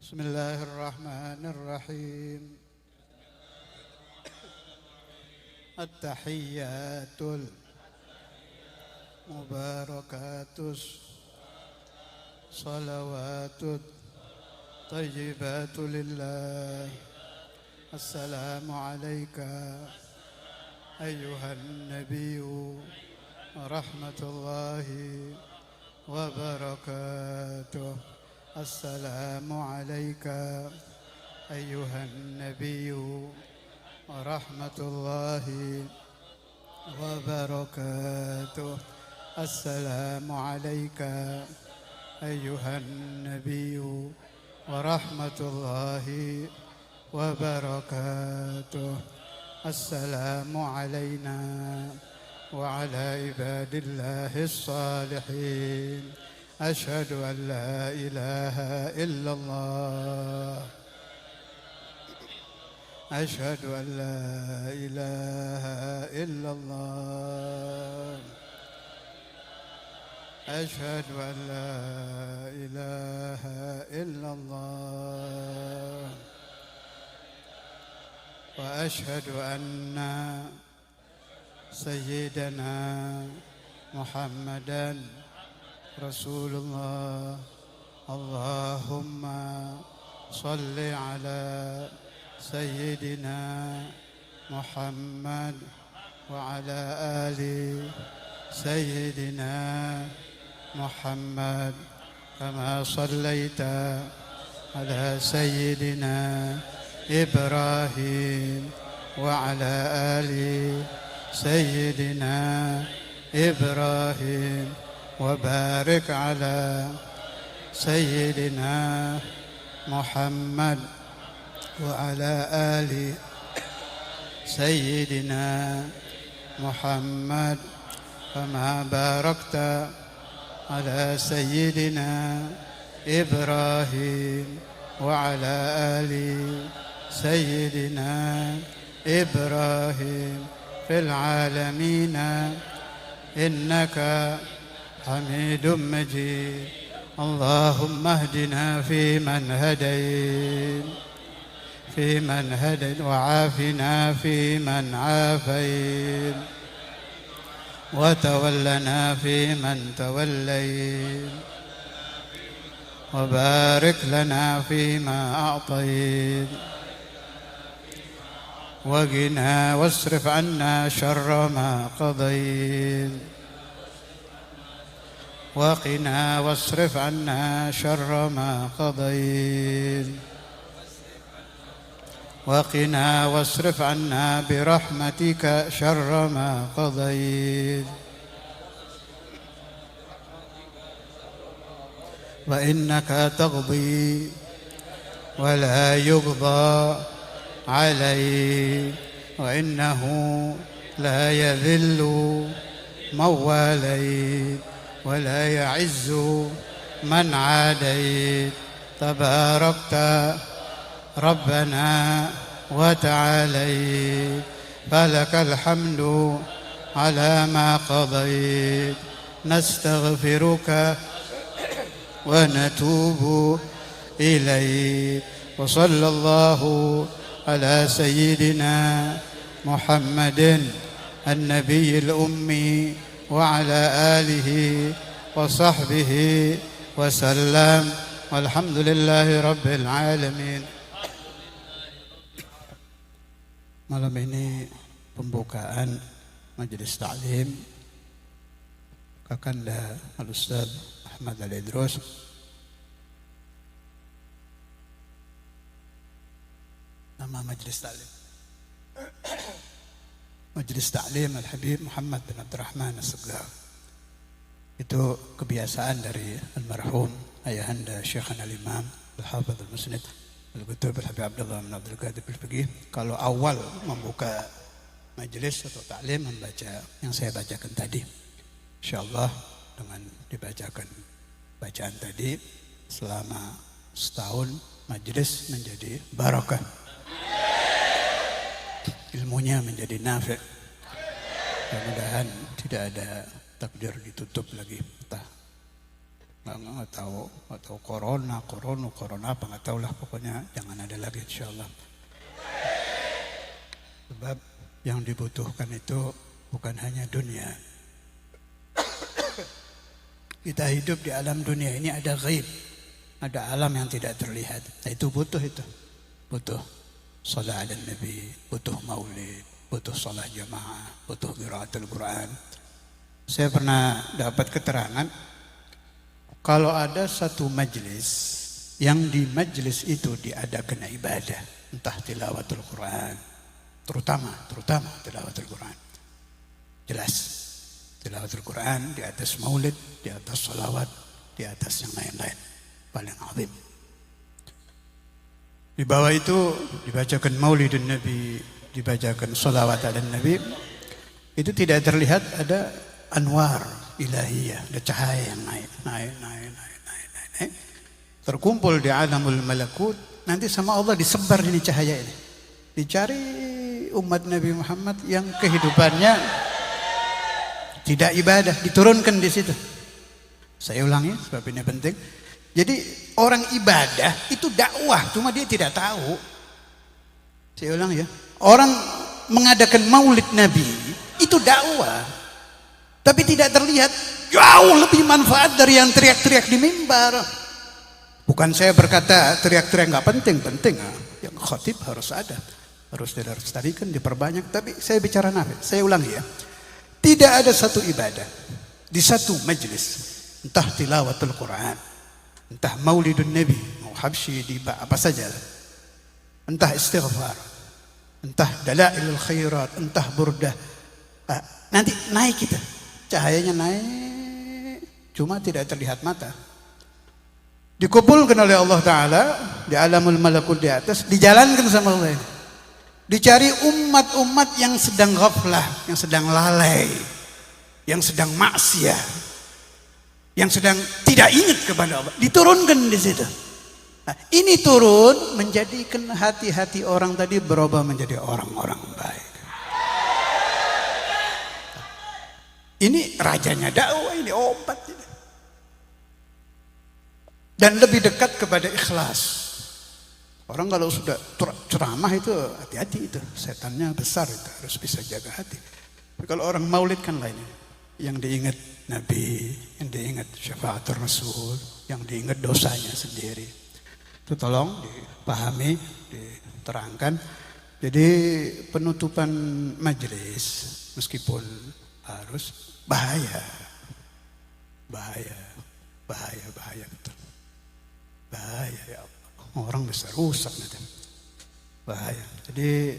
بسم الله الرحمن الرحيم. التحيات المباركات الصلوات الطيبات لله. السلام عليك أيها النبي ورحمة الله وبركاته. السلام عليك أيها النبي ورحمة الله وبركاته. السلام عليك أيها النبي ورحمة الله وبركاته. السلام علينا وعلى عباد الله الصالحين. أشهد أن لا إله إلا الله. أشهد أن لا إله إلا الله. أشهد أن لا إله إلا الله. وأشهد أن سيدنا محمدًا رسول الله. اللهم صل على سيدنا محمد وعلى آل سيدنا محمد كما صليت على سيدنا إبراهيم وعلى آل سيدنا إبراهيم وبارك على سيدنا محمد وعلى آل سيدنا محمد كما باركت على سيدنا إبراهيم وعلى آل سيدنا إبراهيم في العالمين إنك حميد مجيد. اللهم اهدنا فيمن هديت وعافنا فيمن عافيت وتولنا فيمن توليت وبارك لنا فيما أعطيت وقنا واصرف عنا شر ما قضيت وقنا واصرف عنا شر ما قضيت وقنا واصرف عنا برحمتك شر ما قضيت وإنك تقضي ولا يقضى عليك وإنه لا يذل من واليت ولا يعز من عاديت. تباركت ربنا وتعاليت فلك الحمد على ما قضيت. نستغفرك ونتوب إليك. وصلى الله على سيدنا محمد النبي الأمي وعلى آله وصحبه وسلم والحمد لله رب العالمين. Malam ini pembukaan majelis ta'lim Kakanda Al-Ustaz Ahmad Al-Idrus. Nama majelis ta'lim Majelis Ta'lim Al-Habib Muhammad bin Abdurrahman As-Segaf. Itu kebiasaan dari almarhum ayahanda Syekhana Al-Imam Al-Hafidh Al-Musnid Al-Qutub Al-Habib Abdullah bin Abdul Qadir Al-Faqih. Kalau awal membuka majelis atau ta'lim membaca yang saya bacakan tadi, insyaallah dengan dibacakan bacaan tadi selama setahun majelis menjadi barakah, ilmunya menjadi nafi'. Mudah-mudahan tidak ada takdir ditutup lagi. Entah nggak tahu corona apa nggak tahu lah, pokoknya jangan ada lagi insyaallah. Sebab yang dibutuhkan itu bukan hanya dunia. Kita hidup di alam dunia ini ada ghaib, ada alam yang tidak terlihat. Nah, itu butuh salat ala nabi, butuh maulid, butuh salat jamaah, butuh qiraatul Quran. Saya pernah dapat keterangan kalau ada satu majlis yang di majlis itu diadakan ibadah, entah tilawatul Quran, terutama tilawatul Quran. Jelas, tilawatul Quran di atas maulid, di atas salawat, di atas yang lain-lain. Paling azim. Di bawah itu dibacakan maulidun Nabi, dibacakan salawat ala Nabi. Itu tidak terlihat ada anwar ilahiyah, ada cahaya yang naik. Terkumpul di alamul malakut, nanti sama Allah disebar ini cahaya ini. Dicari umat Nabi Muhammad yang kehidupannya tidak ibadah, diturunkan di situ. Saya ulangi sebab ini penting. Jadi orang ibadah itu dakwah, cuma dia tidak tahu. Saya ulang ya. Orang mengadakan maulid Nabi itu dakwah, tapi tidak terlihat. Jauh lebih manfaat dari yang teriak-teriak di mimbar. Bukan saya berkata teriak-teriak nggak penting. Yang khatib harus ada, harus dilestarikan, diperbanyak. Tapi saya bicara nabi. Saya ulangi ya. Tidak ada satu ibadah di satu majlis, entah tilawatul Quran, entah maulidun Nabi, mau habsyi di apa saja, entah istighfar, entah dalailul khairat, entah burdah. Nanti naik kita, cahayanya naik, cuma tidak terlihat mata. Dikumpulkan oleh Allah Ta'ala di alamul malakut di atas, dijalankan sama Allah. Dicari umat-umat yang sedang ghaflah, yang sedang lalai, yang sedang maksiat, yang sedang tidak ingat kepada Allah, diturunkan di situ. Nah, ini turun menjadikan hati-hati orang tadi berubah menjadi orang-orang baik. Ini rajanya dakwah, ini obat ini. Dan lebih dekat kepada ikhlas. Orang kalau sudah ceramah itu hati-hati itu, setannya besar itu, harus bisa jaga hati. Tapi kalau orang maulid kan lainnya, yang diingat Nabi, yang diingat syafaatul Rasul, yang diingat dosanya sendiri. Itu tolong dipahami, diterangkan. Jadi penutupan majelis meskipun harus bahaya betul. Bahaya ya Allah. Orang bisa rusak nanti. Bahaya. Jadi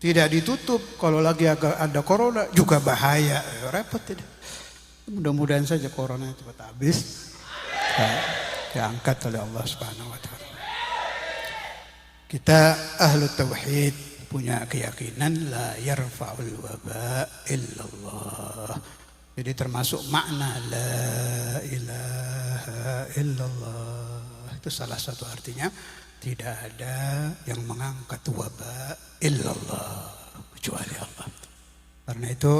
tidak ditutup. Kalau lagi ada corona juga bahaya. Repot tidak. Mudah-mudahan saja corona cepat habis. Diangkat oleh Allah Subhanahu wa taala. Kita ahlu tauhid punya keyakinan la yarfa'ul waba illallah. Jadi termasuk makna la ilaha illallah. Itu salah satu artinya, tidak ada yang mengangkat wabah illallah kecuali Allah. Karena itu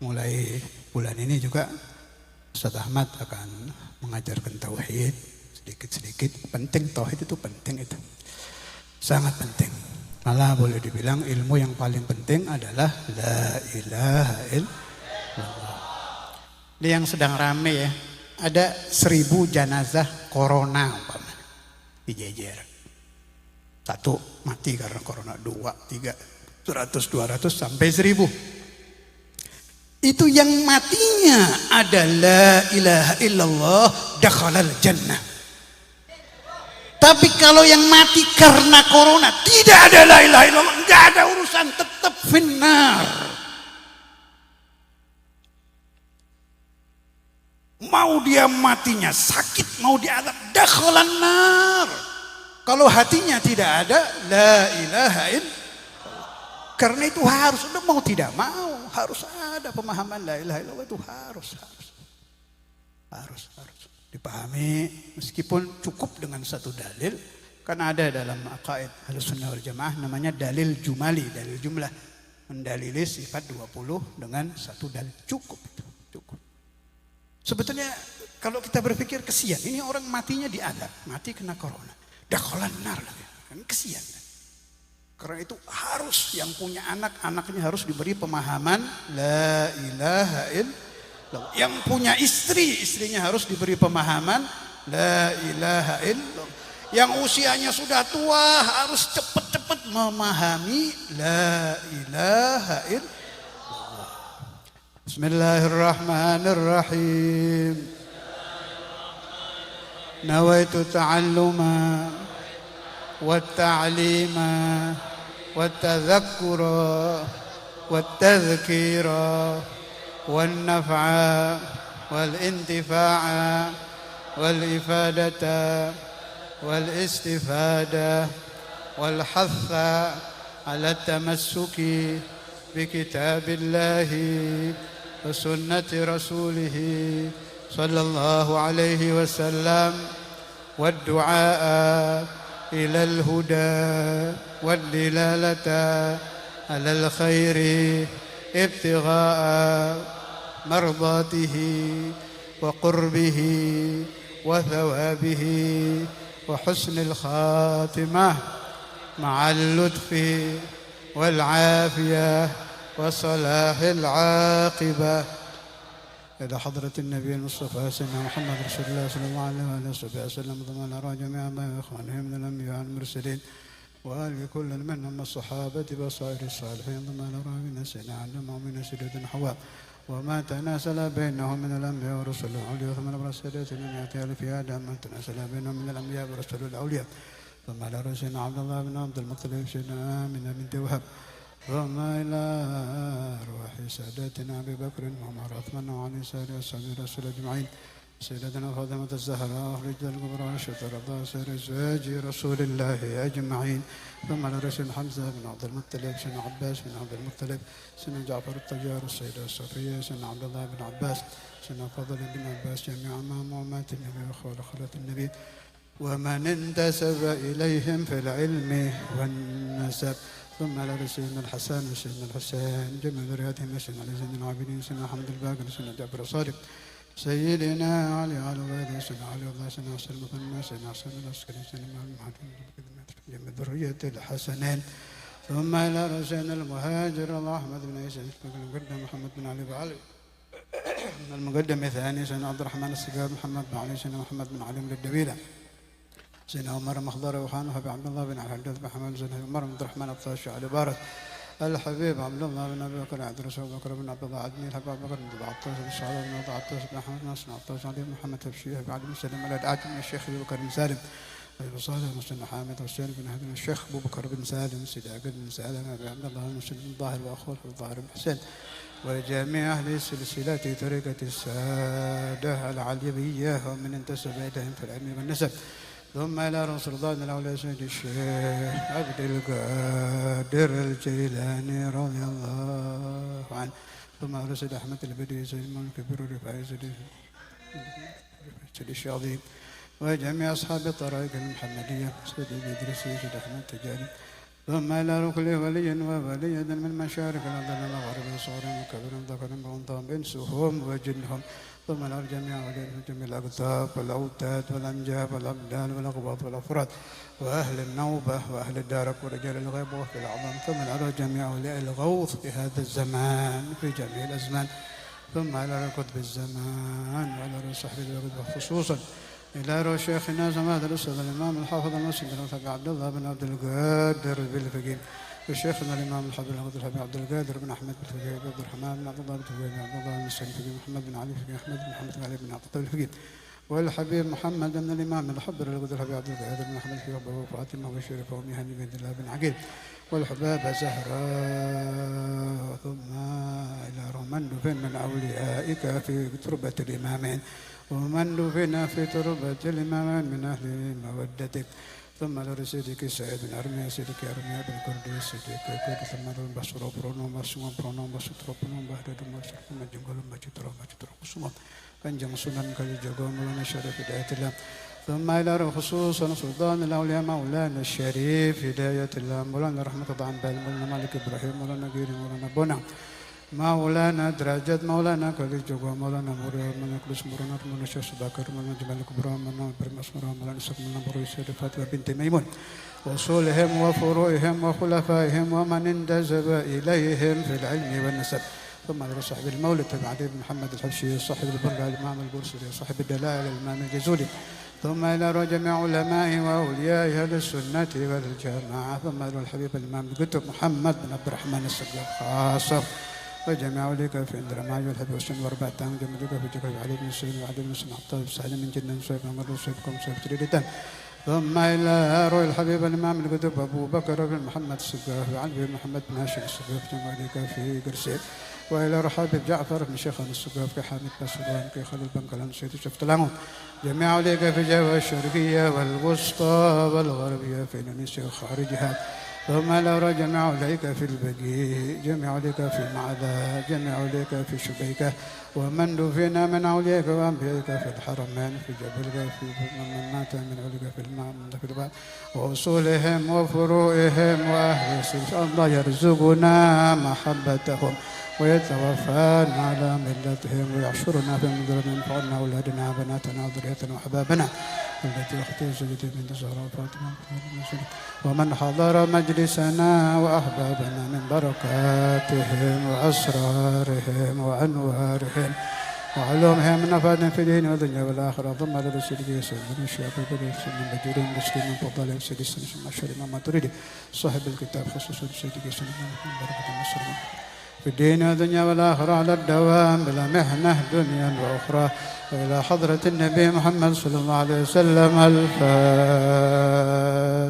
mulai bulan ini juga Ustaz Ahmad akan mengajarkan tauhid sedikit-sedikit. Penting, tauhid itu penting, itu sangat penting. Malah boleh dibilang ilmu yang paling penting adalah la ilaha illallah. Ini yang sedang rame ya. Ada 1000 jenazah corona dijejer. 1 mati karena corona, 2, 3, 100, 200 sampai 1000. Itu yang matinya ada la ilaha illallah dakhalal jannah. Tapi kalau yang mati karena corona tidak ada la ilaha illallah, enggak ada urusan, tetap finnar. Mau dia matinya sakit, mau dia azab, dakhalan nar. Kalau hatinya tidak ada la ilaha illallah. Karena itu harus, udah mau tidak mau, harus ada pemahaman la ilaha illallah, itu harus dipahami. Meskipun cukup dengan satu dalil, karena ada dalam aqaid Ahlussunnah wal Jamaah namanya dalil jumali, dalil jumlah, mendalili sifat 20 dengan satu dalil, cukup. Sebetulnya Kalau kita berpikir kesian, ini orang matinya diadab, mati kena corona, dakhalan nar lagi, kan kesian. Karena itu harus yang punya anak, anaknya harus diberi pemahaman la ilaha illallah. Yang punya istri, istrinya harus diberi pemahaman la ilaha illallah. Yang usianya sudah tua harus cepat-cepat memahami la ilaha illallah. Bismillahirrahmanirrahim. Nawaitu ta'alluma wat-ta'lima wat-tadhakkura wat-tadhkira wan-naf'a wal-intifa'a wal-ifadata wal-istifada wal-hatha ala tamassuki bikitabillahi wa sunnati rasulihi sallallahu alaihi wasallam wad-du'a ila al-huda wad-dilalata ala al-khairi ibtigha'a mardatihi wa qurbihi wa thawabihi وحسن الخاتمة مع اللطف والعافية وصلاح العاقبة إلى حضرة النبي المصطفى سيدنا محمد رسول الله صلى الله عليه وسلم ضمن أرى جميع إخوانه من الأنبياء والمرسلين وآل كل منهم الصحابة وصائر الصالحين ضمن أرى من سيدنا علم ومن سيدنا حواء وما تناسل بينهم من الأنبياء ورسل الأولياء ثم الرسالات من يأتي في آدم من تناسل بينهم من الأنبياء ورسل الأولياء ثم على رسولنا عبد الله بن عبد المطلب سيدنا آمنة بنت وهب ثم إلى أرواح ساداتنا أبي بكر وعمر وعثمان وعلي سائر أصحاب الرسول أجمعين سيدتنا فاطمة الزهراء رجل الكبرى والشطر سائر أزواج رسول الله أجمعين ثم على رسول حمزة بن عبد المطلب سيدنا عباس بن عبد المطلب سيدنا جعفر الطيار السيدة الصفية سيدنا عبد الله بن عباس سيدنا فضل بن عباس جميع أمام ومات النبي وخال خالة النبي ومن انتسب إليهم في العلم والنسب ثم على سيدنا الحسن وسيدنا الحسين جميع ذرياتهم سيدنا علي زين العابدين سيدنا حمد الباقر سيدنا جعفر الصادق سيدنا علي على غيره سيدنا علي الله سيدنا حسن المثنى سيدنا حسن العسكري سيدنا محمد جميع ذرية الحسنين ثم إلى رسولنا المهاجر الله أحمد بن عيسى المقدم محمد بن علي بعلي المقدم الثاني سيدنا عبد الرحمن السقاف محمد بن علي سيدنا محمد بن علي بن الدبيلة سيدنا عمر مخضر وخان وابي عبد الله بن علي الحدث محمد سيدنا عمر بن عبد الرحمن الطاشي علي بارك الحبيب عبد الله بن ابي بكر عبد الرسول بكر بن عبد الله عدني الحبيب ابو بكر بن عطاس بن سعد بن عطاس بن احمد ناصر عطاس علي محمد تبشير بعد بن سلم الادعاء من الشيخ ابو بكر بن سالم ابي صالح مسلم حامد حسين بن هدم الشيخ ابو بكر بن سالم سيدي عقد بن سالم ابي عبد الله مسلم بن ظاهر واخوه الظاهر بن حسين وجميع اهل سلسله طريقه الساده العليويه ومن انتسب اليهم في العلم والنسب ثم إلى رسول الله الأولى سيد الشيخ عبد القادر الجيلاني رضي الله عنه ثم على سيد أحمد البدوي سيد الملك بن رفاعي سيد الشاذلي وجميع أصحاب الطرائق المحمدية سيد الإدريسي سيد أحمد التجاري ثم إلى كل ولي وولية من مشارق الأرض المغرب صغر وكبر ذكر وأنثى إنسهم وجنهم ثم إلى الجميع جميع الأقطاب والأوتاد والأنجاب والأبدان والأقباط والأفراد وأهل النوبة وأهل الدارك ورجال الغيب وفي الأعظم ثم إلى جميع أولياء الغوث في هذا الزمان في جميع الأزمان ثم إلى قطب الزمان وإلى صحبه الغيب خصوصا إلى شيخنا زمان الأستاذ الإمام الحافظ المسلم بن عبد الله بن عبد القادر بالفقيه وشيخنا الإمام الحافظ عبد القادر بن أحمد بالفقيه عبد الرحمن بن عبد الله بالفقيه عبد الله بن السيد الفقيه محمد بن علي الفقيه أحمد بن محمد بن علي بن عبد الله بالفقيه والحبيب محمد بن الإمام الحبر الحبيب عبد القادر بن أحمد الفقيه وأبوه فاطمة وشريف وأمي هاني بن الله بن عقيل والحباب زهراء ثم إلى من دفن من أوليائك في تربة الإمامين ومن دفن في تربة الإمامين من أهل مودتك ثم لرسيدك سعيد بن أرميا سيدك أرميا بن كردي سيدك كرد ثم للبصر برونو بسوم برونو بسطر برونو بهدد بسطر مجنجل مجتر مجتر قسم فانجم سنن كالجغو مولانا شريف هداية الله ثم إلى خصوصا سلطان الأولياء مولانا الشريف هداية الله مولانا رحمة الله عن بال مولانا مالك إبراهيم مولانا جيري مولانا بنا مولانا درجات مولانا كل جوا مولانا مريم من كل سمرنا من شخص ذكر من جمال كبرى من برم اسمرا مولانا سكمنا بروي سيد فاطمة بنت ميمون وصولهم وفروعهم وخلفائهم ومن انتسب إليهم في العلم والنسب ثم على صاحب المولد بعد بن محمد الحبشي صاحب البر الإمام البورسلي صاحب الدلائل الإمام الجزولي ثم إلى جميع علماء وأولياء أهل السنة والجماعة ثم إلى الحبيب الإمام القطب محمد بن عبد الرحمن السقاف خاصة وجميع أولياء في عند الرماج والحبيب والسن وأربعة تام جمع ذكر في جكر علي بن سليم وعلي بن سليم الطيب سعد من جنة سويف محمد وسويفكم سويف تريدتان ثم إلى روي الحبيب الإمام القطب أبو بكر بن محمد السقاف وعلي بن محمد بن هاشم السقاف جمع ذكر في قرسيل وإلى رحاب جعفر بن شيخان السقاف كحامد بسلوان كخليل بن كلام سيد شفت لهم جميع أولياء في جوا الشرقية والوسطى والغربية في إندونيسيا وخارجها ثم لو جميع أولئك في البقيع جميع أولئك في معذا جميع أولئك في شبيكة ومن دفن من أولئك وأنبيائك في الحرمين في جبل في من مات من أولئك في الماء من ذكر الباب وأصولهم وفروعهم وأهل سبيل الله يرزقنا محبتهم ويتوفانا على ملتهم ويحشرنا في منزلة ينفعنا أولادنا بناتنا وذريتنا وأحبابنا التي أختي سيدتي بنت زهراء فاطمة ومن حضر مجلسنا وأحبابنا من بركاتهم وأسرارهم وأنوارهم وعلومهم نفعنا في الدين والدنيا والآخرة ثم لرسوله سيدنا الشيخ البدر سيدنا البدرين مسلم من فضل سيد السنة ثم الشريف ما تريد صاحب الكتاب خصوصا سيدنا سيدنا من بركة المسلمين في الدين والدنيا والآخرة على الدوام بلا محنة دنيا وأخرى وإلى حضرة النبي محمد صلى الله عليه وسلم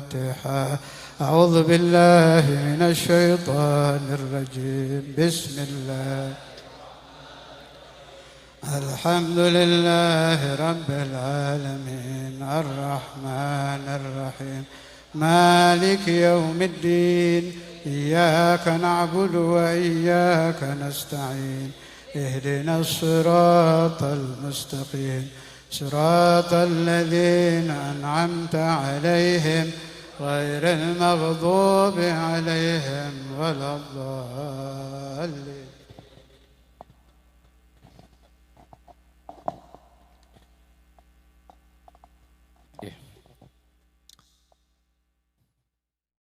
الفاتحة أعوذ بالله من الشيطان الرجيم بسم الله الحمد لله رب العالمين الرحمن الرحيم مالك يوم الدين إياك نعبد وإياك نستعين اهدنا الصراط المستقيم صراط الذين أنعمت عليهم غير المغضوب عليهم ولا الضالين